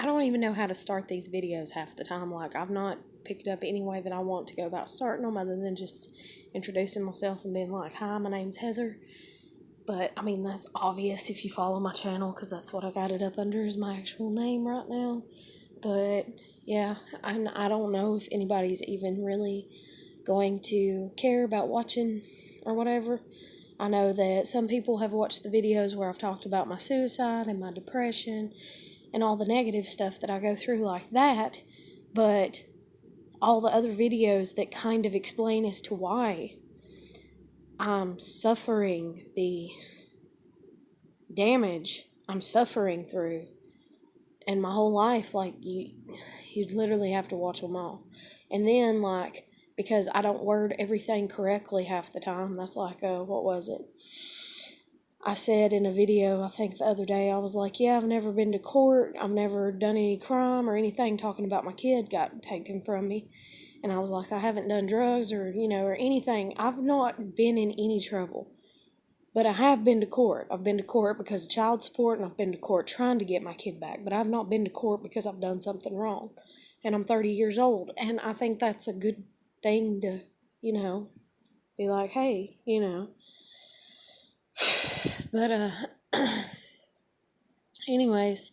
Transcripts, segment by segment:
I don't even know how to start these videos half the time. Like, I've not picked up any way that I want to go about starting them other than just introducing myself and being like, hi, my name's Heather. But, I mean, that's obvious if you follow my channel, because that's what I got it up under is my actual name right now. But, yeah, I don't know if anybody's even really going to care about watching or whatever. I know that some people have watched the videos where I've talked about my suicide and my depression and all the negative stuff that I go through like that, but all the other videos that kind of explain as to why I'm suffering the damage I'm suffering through and my whole life, like, you'd literally have to watch them all. And then, like, because I don't word everything correctly half the time, that's like, what was it? I said in a video, I think the other day, I was like, yeah, I've never been to court, I've never done any crime or anything, talking about my kid got taken from me. And I was like, I haven't done drugs or, or anything. I've not been in any trouble. But I have been to court. I've been to court because of child support, and I've been to court trying to get my kid back. But I've not been to court because I've done something wrong. And I'm 30 years old. And I think that's a good thing to, be like, hey, But, anyways,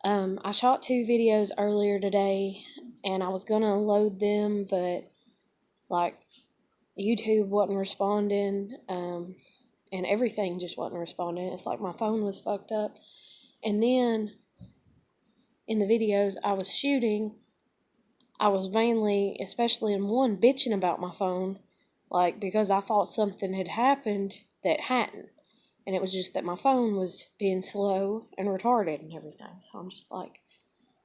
I shot 2 videos earlier today, and I was going to load them, but, like, YouTube wasn't responding, and everything just wasn't responding. It's like my phone was fucked up. And then in the videos I was shooting, I was mainly, especially in one, bitching about my phone, like, because I thought something had happened that hadn't. And it was just that my phone was being slow and retarded and everything. So I'm just like,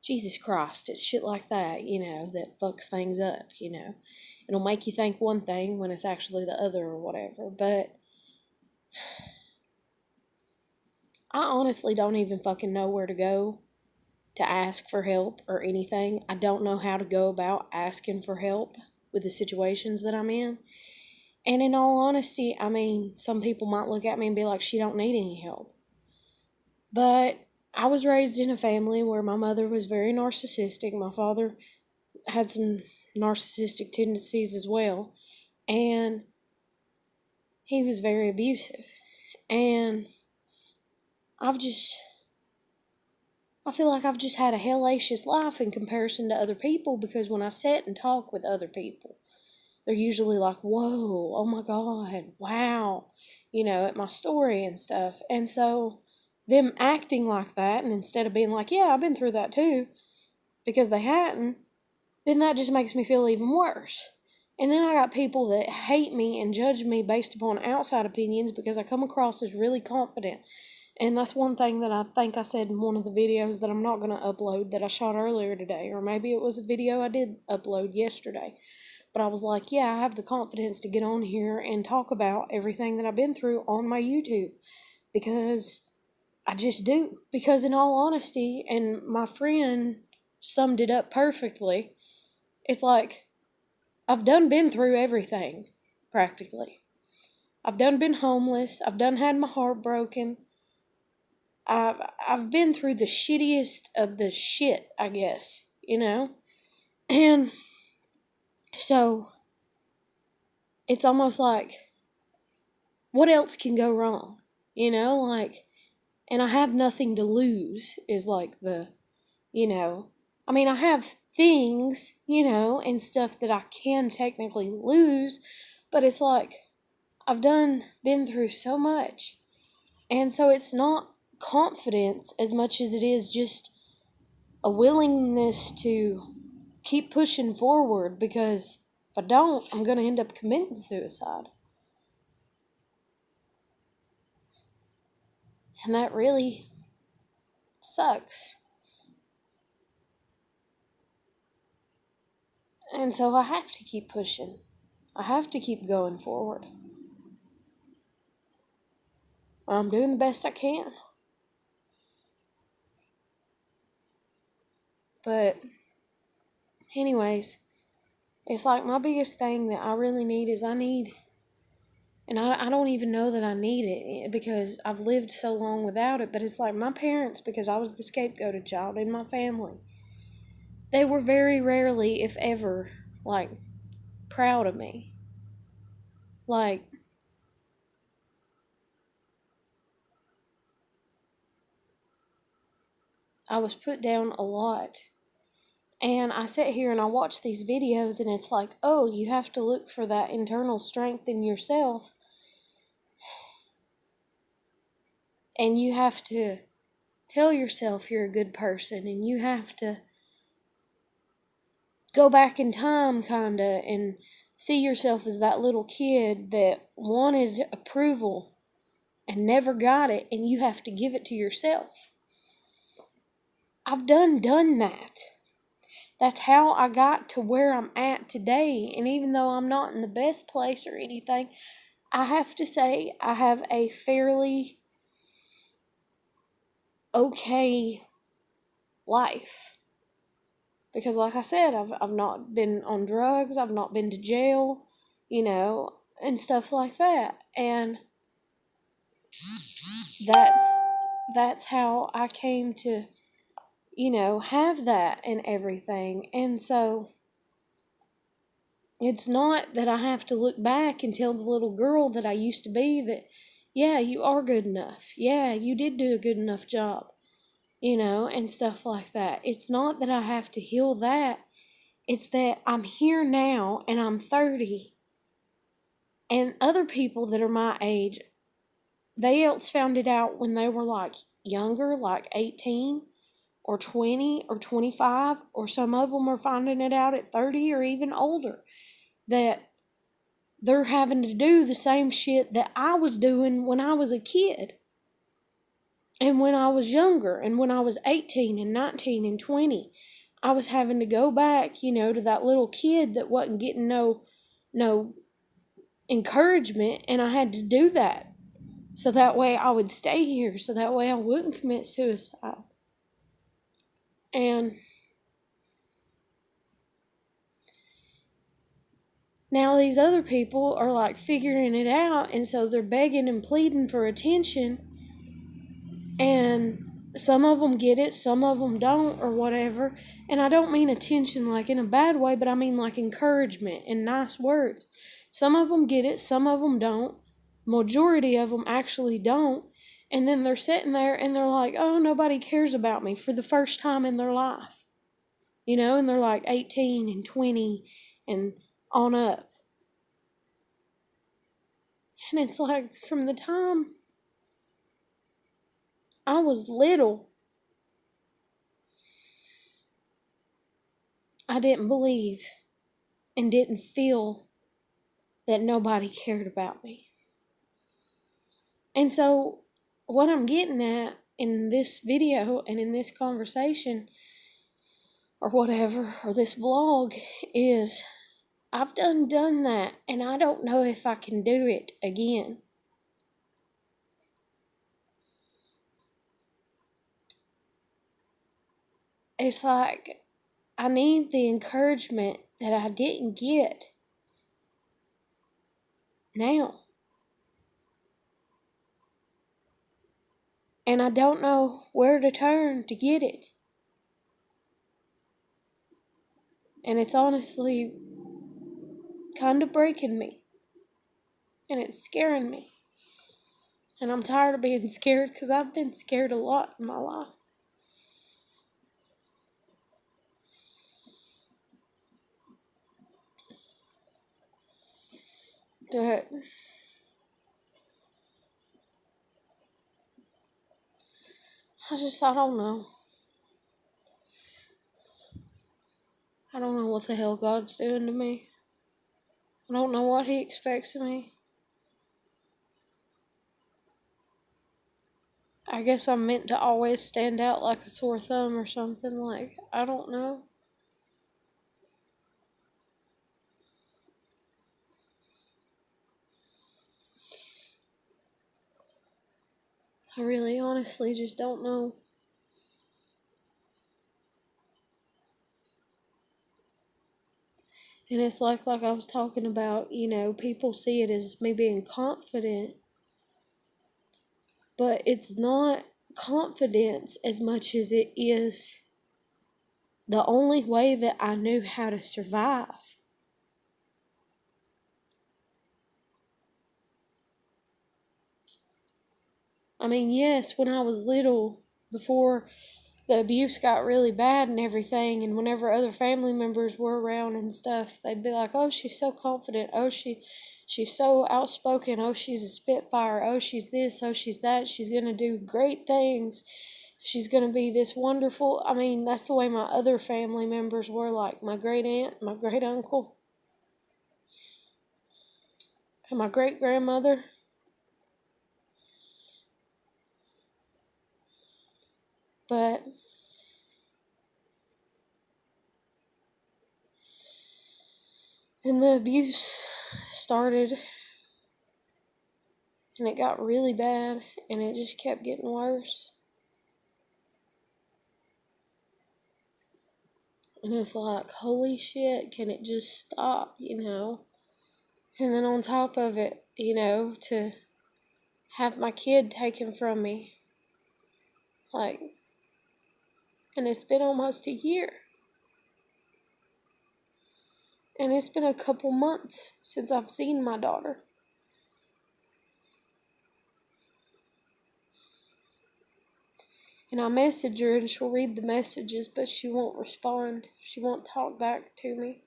Jesus Christ, it's shit like that, that fucks things up, It'll make you think one thing when it's actually the other or whatever. But I honestly don't even fucking know where to go to ask for help or anything. I don't know how to go about asking for help with the situations that I'm in. And in all honesty, I mean, some people might look at me and be like, she don't need any help. But I was raised in a family where my mother was very narcissistic. My father had some narcissistic tendencies as well. And he was very abusive. And I feel like I've just had a hellacious life in comparison to other people, because when I sit and talk with other people, they're usually like, whoa, oh my God, wow, at my story and stuff. And so them acting like that, and instead of being like, yeah, I've been through that too, because they hadn't, then that just makes me feel even worse. And then I got people that hate me and judge me based upon outside opinions because I come across as really confident. And that's one thing that I think I said in one of the videos that I'm not going to upload that I shot earlier today. Or maybe it was a video I did upload yesterday. But I was like, yeah, I have the confidence to get on here and talk about everything that I've been through on my YouTube. Because I just do. Because in all honesty, and my friend summed it up perfectly, it's like, I've done been through everything, practically. I've done been homeless. I've done had my heart broken. I've been through the shittiest of the shit, I guess, And so it's almost like, what else can go wrong? Like, and I have nothing to lose is like I mean, I have things, and stuff that I can technically lose, but it's like, I've been through so much. And so it's not confidence as much as it is just a willingness to keep pushing forward, because if I don't, I'm going to end up committing suicide. And that really sucks. And so I have to keep pushing. I have to keep going forward. I'm doing the best I can. But anyways, it's like my biggest thing that I really need is I need And I don't even know that I need it because I've lived so long without it. But it's like my parents, because I was the scapegoated child in my family, they were very rarely, if ever, like, proud of me. Like, I was put down a lot. And I sit here and I watch these videos and it's like, oh, you have to look for that internal strength in yourself. And you have to tell yourself you're a good person. And you have to go back in time, kind of, and see yourself as that little kid that wanted approval and never got it. And you have to give it to yourself. I've done that. That's how I got to where I'm at today. And even though I'm not in the best place or anything, I have to say I have a fairly okay life. Because like I said, I've not been on drugs, I've not been to jail, and stuff like that. And that's how I came to, have that and everything. And so it's not that I have to look back and tell the little girl that I used to be that, yeah, you are good enough. Yeah, you did do a good enough job, and stuff like that. It's not that I have to heal that. It's that I'm here now and I'm 30. And other people that are my age, they else found it out when they were like younger, like 18 or 20 or 25, or some of them are finding it out at 30 or even older, that they're having to do the same shit that I was doing when I was a kid. And when I was younger, and when I was 18 and 19 and 20, I was having to go back, to that little kid that wasn't getting no encouragement, and I had to do that. So that way I would stay here, so that way I wouldn't commit suicide. And now these other people are like figuring it out, and so they're begging and pleading for attention. And some of them get it, some of them don't, or whatever. And I don't mean attention like in a bad way, but I mean like encouragement and nice words. Some of them get it, some of them don't. Majority of them actually don't. And then they're sitting there and they're like, oh, nobody cares about me for the first time in their life. And they're like 18 and 20 and on up. And it's like, from the time I was little, I didn't believe and didn't feel that nobody cared about me. And so what I'm getting at in this video and in this conversation or whatever, or this vlog, is I've done that, and I don't know if I can do it again. It's like I need the encouragement that I didn't get now. And I don't know where to turn to get it. And it's honestly kind of breaking me. And it's scaring me. And I'm tired of being scared because I've been scared a lot in my life. But I don't know. I don't know what the hell God's doing to me. I don't know what He expects of me. I guess I'm meant to always stand out like a sore thumb or something. Like, I don't know. I really honestly just don't know. And it's like I was talking about, people see it as me being confident, but it's not confidence as much as it is the only way that I knew how to survive. I mean, yes, when I was little, before the abuse got really bad and everything, and whenever other family members were around and stuff, they'd be like, oh, she's so confident, oh, she's so outspoken, oh, she's a spitfire, oh, she's this, oh, she's that, she's gonna do great things, she's gonna be this wonderful. I mean, that's the way my other family members were, like my great aunt, my great uncle, and my great grandmother. But and the abuse started, and it got really bad, and it just kept getting worse. And it's like, holy shit, can it just stop, And then on top of it, to have my kid taken from me. Like, and it's been almost a year. And it's been a couple months since I've seen my daughter. And I message her and she'll read the messages, but she won't respond. She won't talk back to me.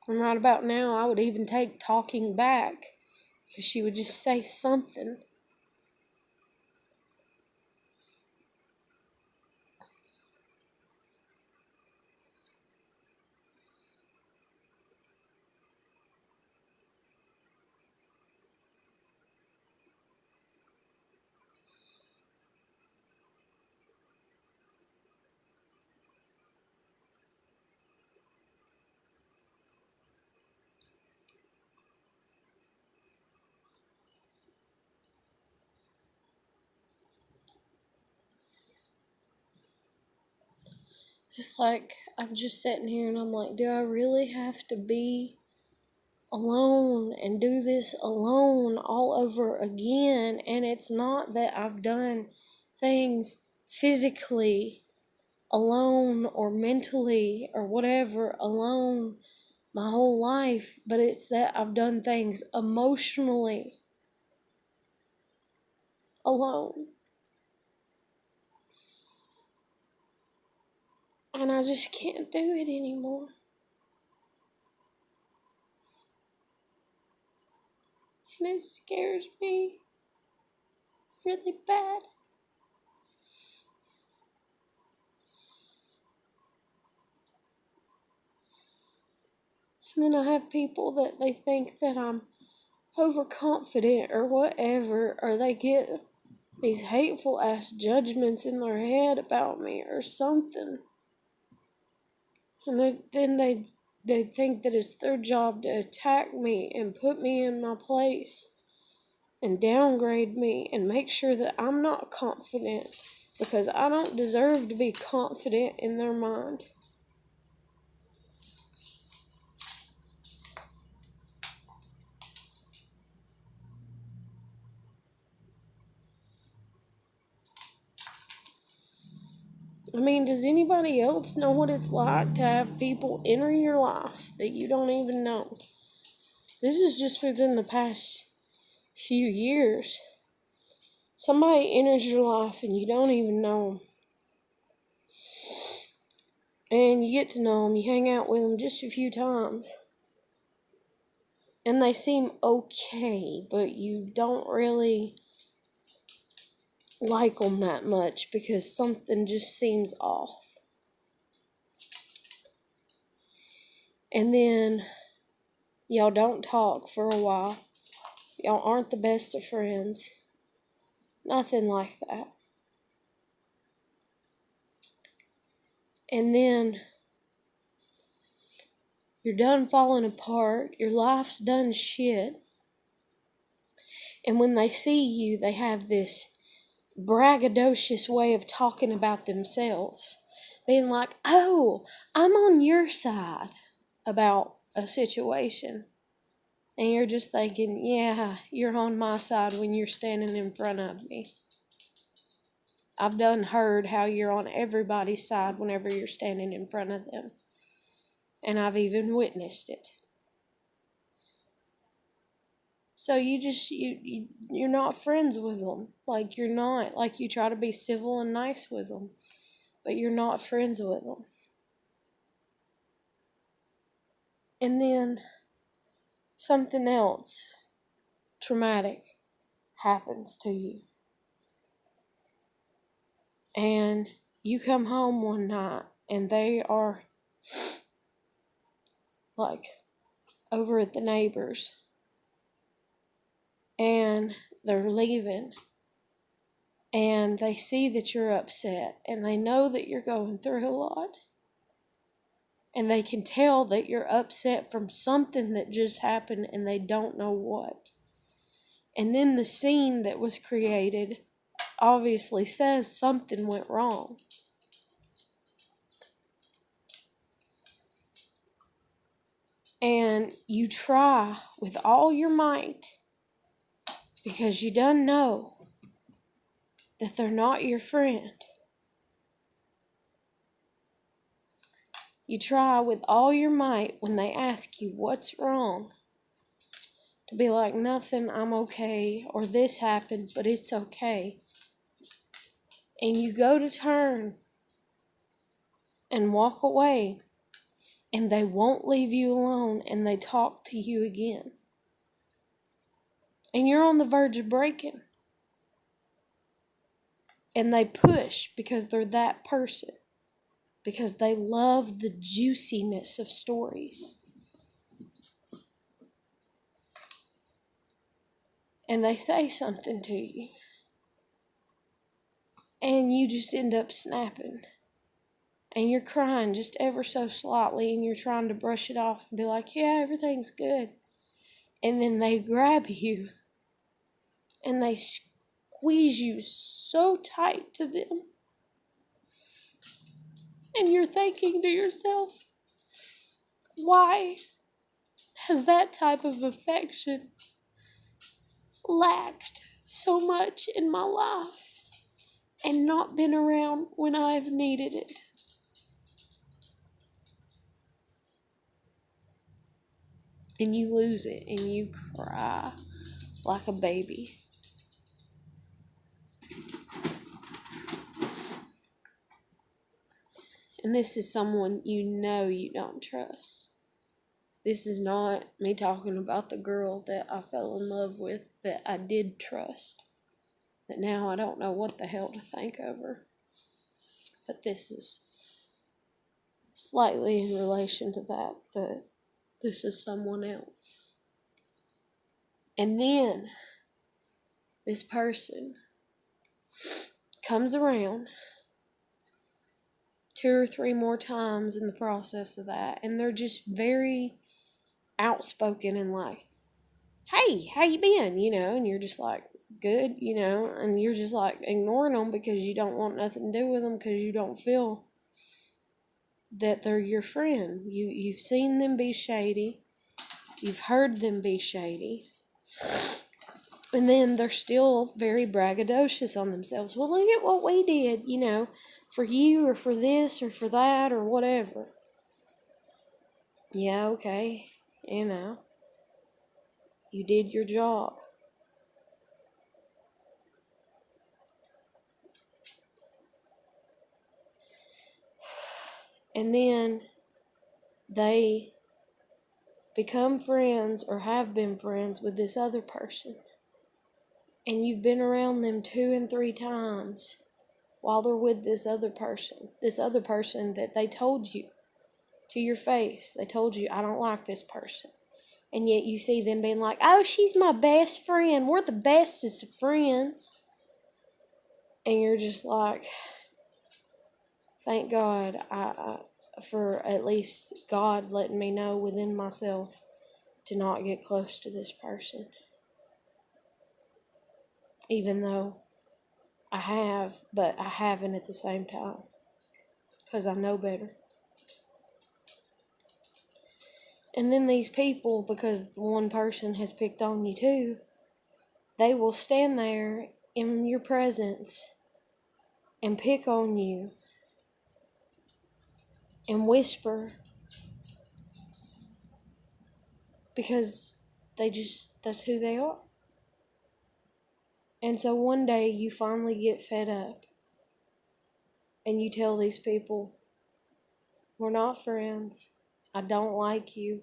And right about now, I would even take talking back if she would just say something. It's like, I'm just sitting here and I'm like, do I really have to be alone and do this alone all over again? And it's not that I've done things physically alone or mentally or whatever alone my whole life, but it's that I've done things emotionally alone. And I just can't do it anymore. And it scares me really bad. And then I have people that they think that I'm overconfident or whatever, or they get these hateful ass judgments in their head about me or something. And then they think that it's their job to attack me and put me in my place and downgrade me and make sure that I'm not confident, because I don't deserve to be confident in their mind. I mean, does anybody else know what it's like to have people enter your life that you don't even know? This is just within the past few years. Somebody enters your life and you don't even know them. And you get to know them, you hang out with them just a few times. And they seem okay, but you don't really like them that much because something just seems off. And then y'all don't talk for a while. Y'all aren't the best of friends. Nothing like that. And then you're done falling apart. Your life's done shit. And when they see you, they have this braggadocious way of talking about themselves. being like, oh, I'm on your side about a situation. And you're just thinking, yeah, you're on my side when you're standing in front of me. I've done heard how you're on everybody's side whenever you're standing in front of them. And I've even witnessed it. So you're not friends with them. Like, you're not. Like, you try to be civil and nice with them. But you're not friends with them. And then something else traumatic happens to you. And you come home one night and they are like over at the neighbors and they're leaving and they see that you're upset and they know that you're going through a lot and they can tell that you're upset from something that just happened and they don't know what. And then the scene that was created obviously says something went wrong. And you try with all your might, because you done know that they're not your friend. You try with all your might when they ask you what's wrong to be like, nothing, I'm okay, or this happened, but it's okay. And you go to turn and walk away, and they won't leave you alone, and they talk to you again. And you're on the verge of breaking. And they push because they're that person. Because they love the juiciness of stories. And they say something to you. And you just end up snapping. And you're crying just ever so slightly. And you're trying to brush it off and be like, yeah, everything's good. And then they grab you. And they squeeze you so tight to them. And you're thinking to yourself, why has that type of affection lacked so much in my life and not been around when I've needed it? And you lose it and you cry like a baby. And this is someone you know you don't trust. This is not me talking about the girl that I fell in love with that I did trust. That now I don't know what the hell to think of her. But this is slightly in relation to that, but this is someone else. And then this person comes around 2 or 3 more times in the process of that, and they're just very outspoken and like, hey, how you been? And you're just like, good, and you're just like ignoring them because you don't want nothing to do with them because you don't feel that they're your friend. You've seen them be shady. You've heard them be shady. And then they're still very braggadocious on themselves. Well, look at what we did, for you or for this or for that or whatever. Yeah, okay. You did your job. And then they become friends or have been friends with this other person. And you've been around them 2 and 3 times while they're with this other person. This other person that they told you to your face. They told you, I don't like this person. And yet you see them being like, oh, she's my best friend. We're the bestest of friends. And you're just like, thank God for at least God letting me know within myself to not get close to this person. Even though I have, but I haven't at the same time. because I know better. And then these people, because one person has picked on you too, they will stand there in your presence and pick on you and whisper because that's who they are. And so one day you finally get fed up and you tell these people, we're not friends. I don't like you.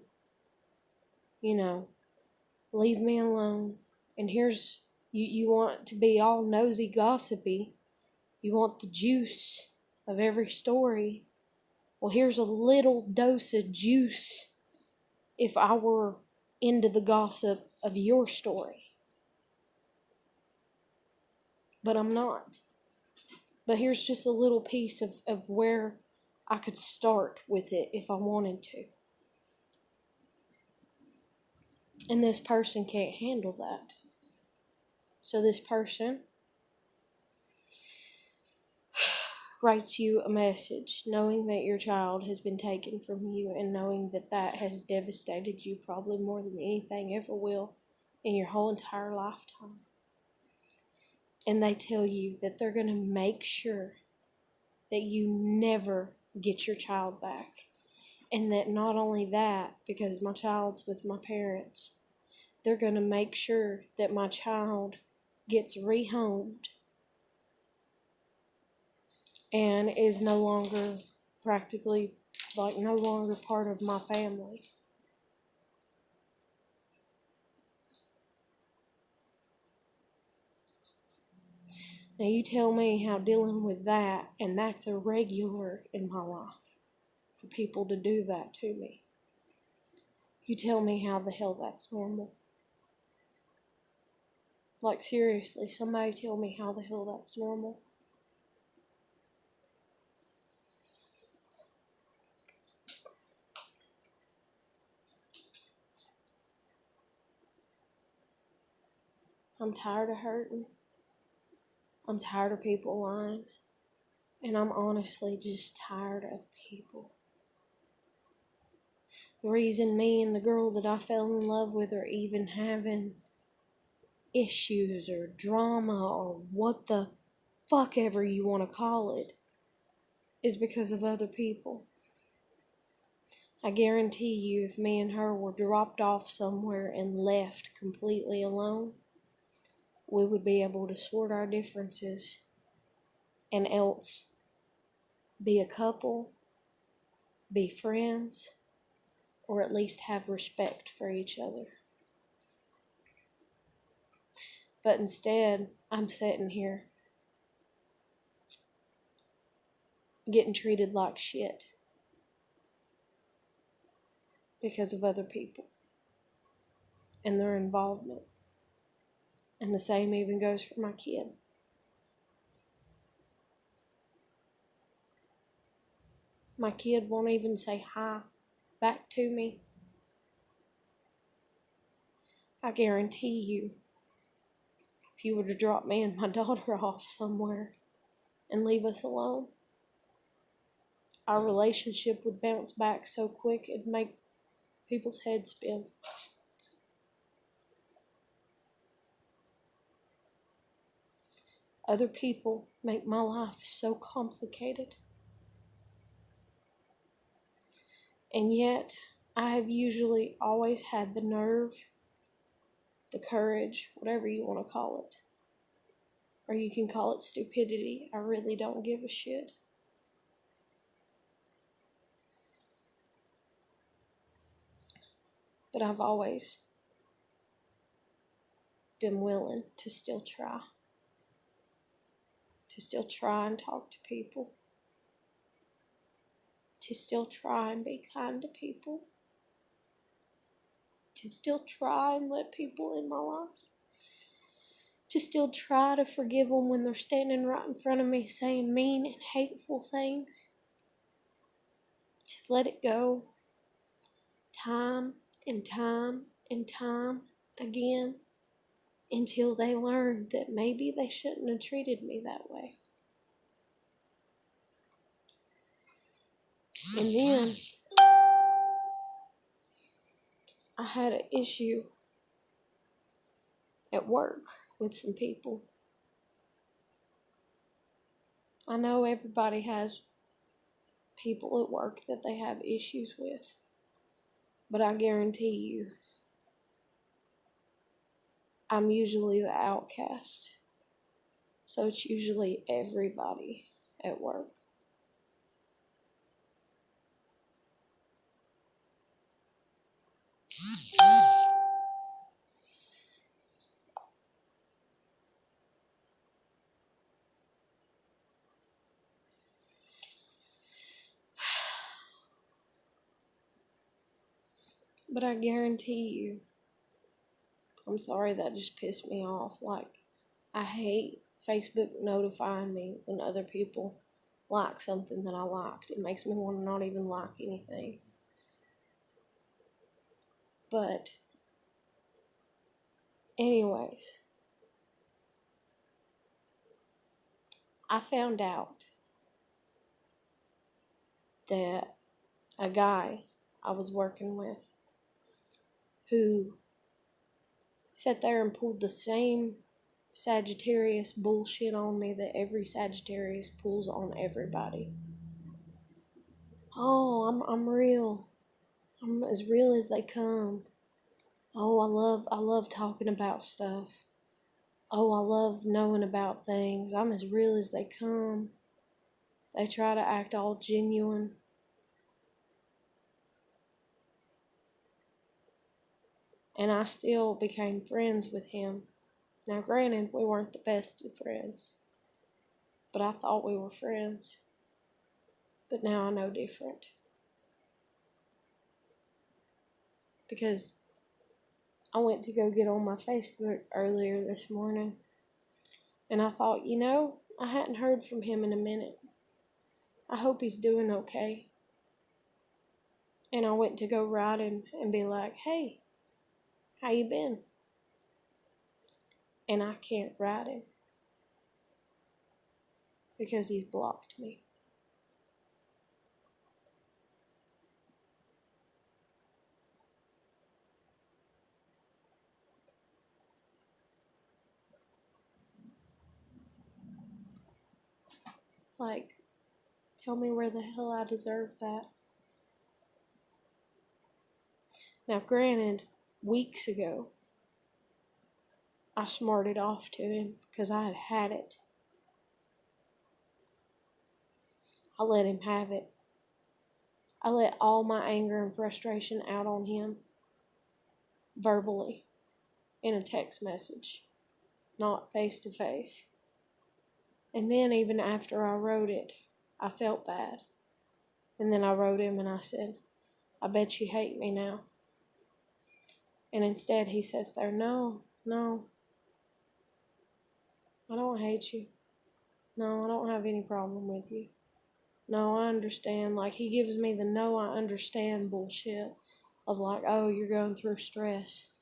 Leave me alone. And here's, you want to be all nosy, gossipy. You want the juice of every story. Well, here's a little dose of juice if I were into the gossip of your story. But I'm not. But here's just a little piece of where I could start with it if I wanted to. And this person can't handle that. So this person writes you a message knowing that your child has been taken from you and knowing that has devastated you probably more than anything ever will in your whole entire lifetime. And they tell you that they're going to make sure that you never get your child back. And that not only that, because my child's with my parents, they're going to make sure that my child gets rehomed and is no longer no longer part of my family. Now you tell me how dealing with that, and that's irregular in my life, for people to do that to me. You tell me how the hell that's normal. Like seriously, somebody tell me how the hell that's normal. I'm tired of hurting. I'm tired of people lying. And I'm honestly just tired of people. The reason me and the girl that I fell in love with are even having issues or drama or what the fuck ever you want to call it is because of other people. I guarantee you if me and her were dropped off somewhere and left completely alone, we would be able to sort our differences and else be a couple, be friends, or at least have respect for each other. But instead, I'm sitting here getting treated like shit because of other people and their involvement. And the same even goes for my kid. My kid won't even say hi back to me. I guarantee you, if you were to drop me and my daughter off somewhere and leave us alone, our relationship would bounce back so quick it'd make people's heads spin. Other people make my life so complicated. And yet, I have usually always had the nerve, the courage, whatever you want to call it. Or you can call it stupidity. I really don't give a shit. But I've always been willing to still try. To still try and talk to people. To still try and be kind to people. To still try and let people in my life. To still try to forgive them when they're standing right in front of me saying mean and hateful things. To let it go. Time and time and time again. Until they learn that maybe they shouldn't have treated me that way. And then I had an issue at work with some people. I know everybody has people at work that they have issues with, but I guarantee you, I'm usually the outcast. So it's usually everybody at work. But I guarantee you, I'm sorry, that just pissed me off. Like, I hate Facebook notifying me when other people like something that I liked. It makes me want to not even like anything. But, anyways, I found out that a guy I was working with who sat there and pulled the same Sagittarius bullshit on me that every Sagittarius pulls on everybody. Oh, I'm real. I'm as real as they come. Oh, I love talking about stuff. Oh, I love knowing about things. I'm as real as they come. They try to act all genuine. And I still became friends with him. Now, granted, we weren't the best of friends, but I thought we were friends. But now I know different. Because I went to go get on my Facebook earlier this morning, and I thought, I hadn't heard from him in a minute. I hope he's doing okay. And I went to go write him and be like, hey, how you been? And I can't write him because he's blocked me. Like, tell me where the hell I deserve that. Now, granted, weeks ago, I smarted off to him because I had had it. I let him have it. I let all my anger and frustration out on him verbally in a text message, not face to face. And then even after I wrote it, I felt bad. And then I wrote him and I said, I bet you hate me now. And instead he says there, no, I don't hate you. No, I don't have any problem with you. No, I understand. Like, he gives me the no, I understand bullshit of like, oh, you're going through stress.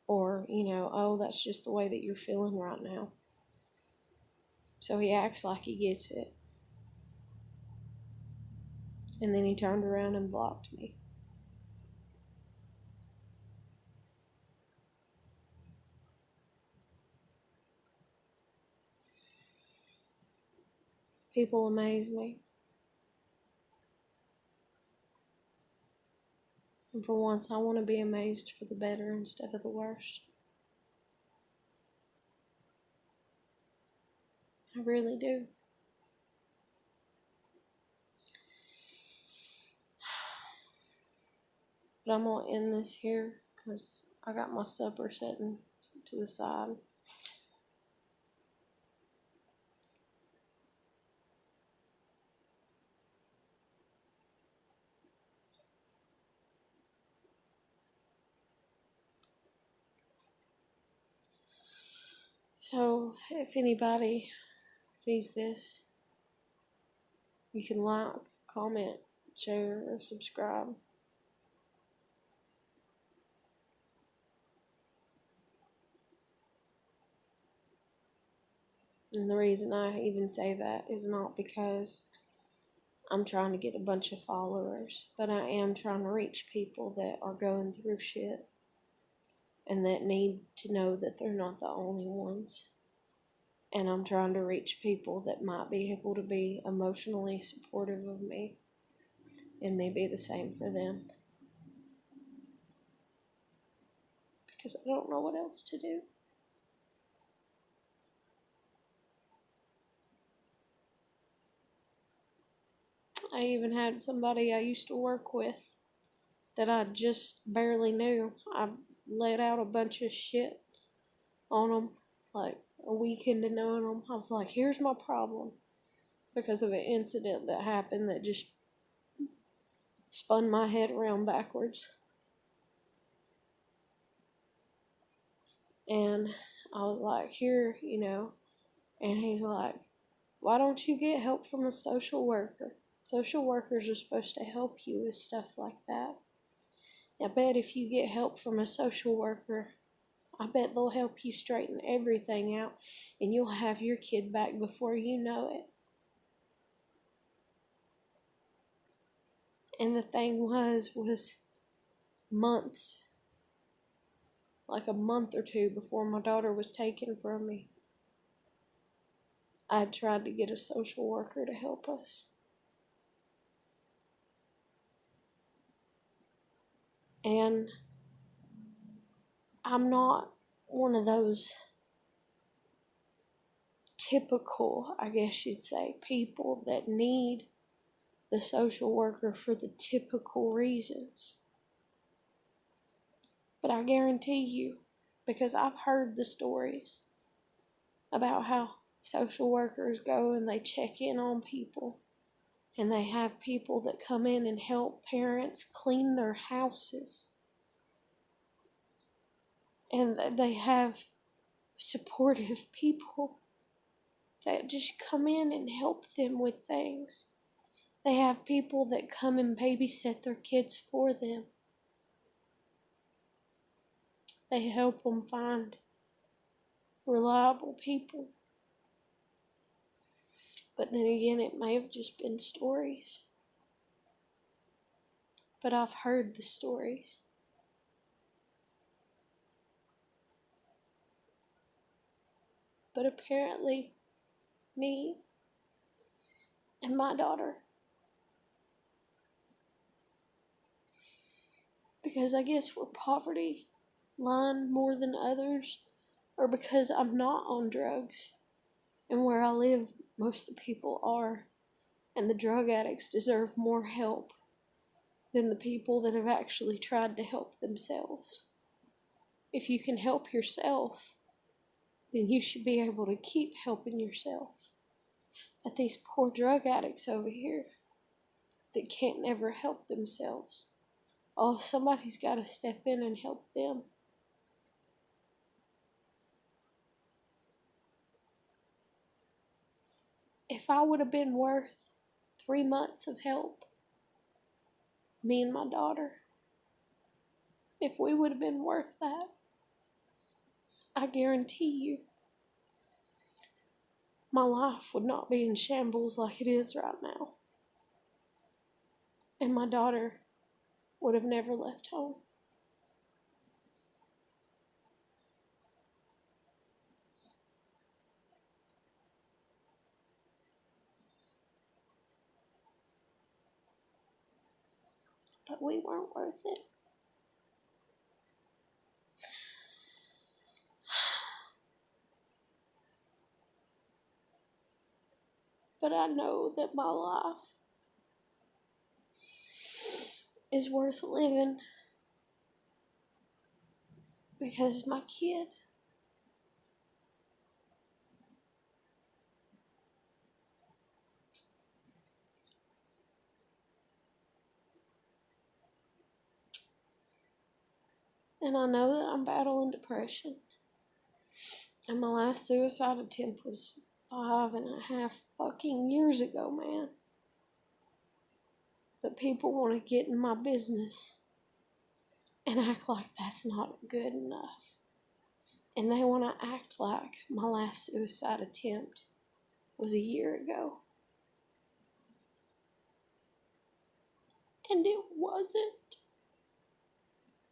Or, oh, that's just the way that you're feeling right now. So he acts like he gets it. And then he turned around and blocked me. People amaze me. And for once, I want to be amazed for the better instead of the worst. I really do. But I'm going to end this here because I got my supper sitting to the side. So, if anybody sees this, you can like, comment, share, or subscribe. And the reason I even say that is not because I'm trying to get a bunch of followers, but I am trying to reach people that are going through shit and that need to know that they're not the only ones. And I'm trying to reach people that might be able to be emotionally supportive of me and maybe the same for them. Because I don't know what else to do. I even had somebody I used to work with that I just barely knew. I let out a bunch of shit on them, like a week into knowing them. I was like, here's my problem, because of an incident that happened that just spun my head around backwards. And I was like, here, and he's like, why don't you get help from a social worker? Social workers are supposed to help you with stuff like that. I bet if you get help from a social worker, I bet they'll help you straighten everything out and you'll have your kid back before you know it. And the thing was months, like a month or two before my daughter was taken from me, I tried to get a social worker to help us. And I'm not one of those typical, I guess you'd say, people that need the social worker for the typical reasons. But I guarantee you, because I've heard the stories about how social workers go and they check in on people, and they have people that come in and help parents clean their houses, and they have supportive people that just come in and help them with things. They have people that come and babysit their kids for them. They help them find reliable people. But then again, it may have just been stories. But I've heard the stories. But apparently, me and my daughter, because I guess we're poverty line more than others, or because I'm not on drugs, and where I live, most of the people are, and the drug addicts deserve more help than the people that have actually tried to help themselves. If you can help yourself, then you should be able to keep helping yourself. But these poor drug addicts over here that can't never help themselves, oh, somebody's got to step in and help them. If I would have been worth 3 months of help, me and my daughter, if we would have been worth that, I guarantee you, my life would not be in shambles like it is right now. And my daughter would have never left home. But we weren't worth it. But I know that my life is worth living because my kid. And I know that I'm battling depression. And my last suicide attempt was 5.5 fucking years ago, man. But people want to get in my business and act like that's not good enough. And they want to act like my last suicide attempt was a year ago. And it wasn't.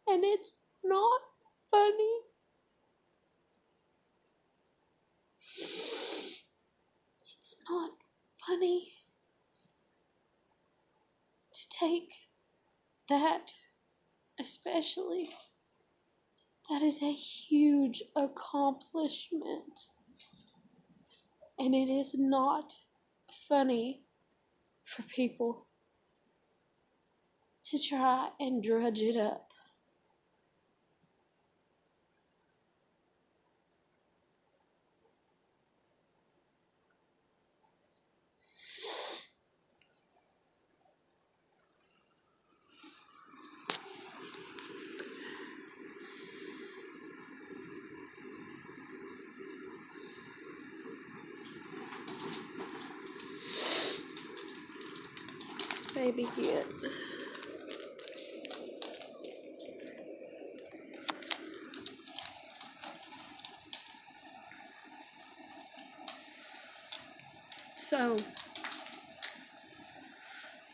And it's not funny. It's not funny to take that, especially. That is a huge accomplishment. And it is not funny for people to try and drudge it up. Baby get. So,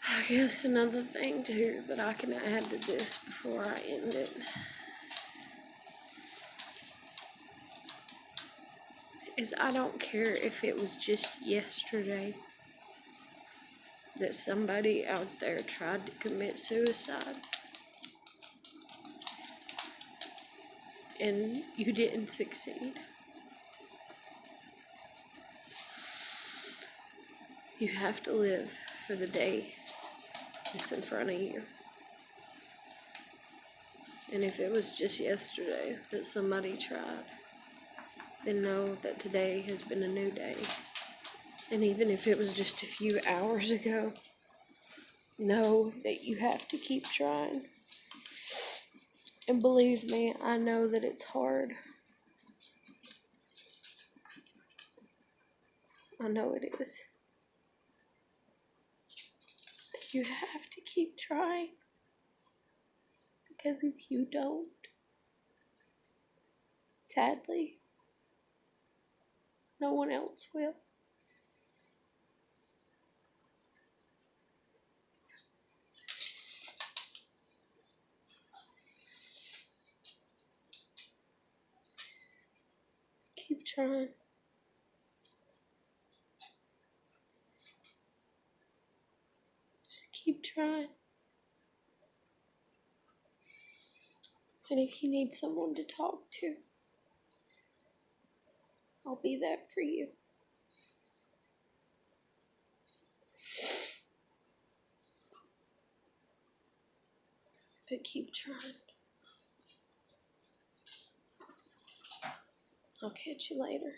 I guess another thing too that I can add to this before I end it is I don't care if it was just yesterday that somebody out there tried to commit suicide and you didn't succeed. You have to live for the day that's in front of you. And if it was just yesterday that somebody tried, then know that today has been a new day. And even if it was just a few hours ago, know that you have to keep trying. And believe me, I know that it's hard. I know it is. But you have to keep trying. Because if you don't, sadly, no one else will. Keep trying. Just keep trying. And if you need someone to talk to, I'll be there for you. But keep trying. I'll catch you later.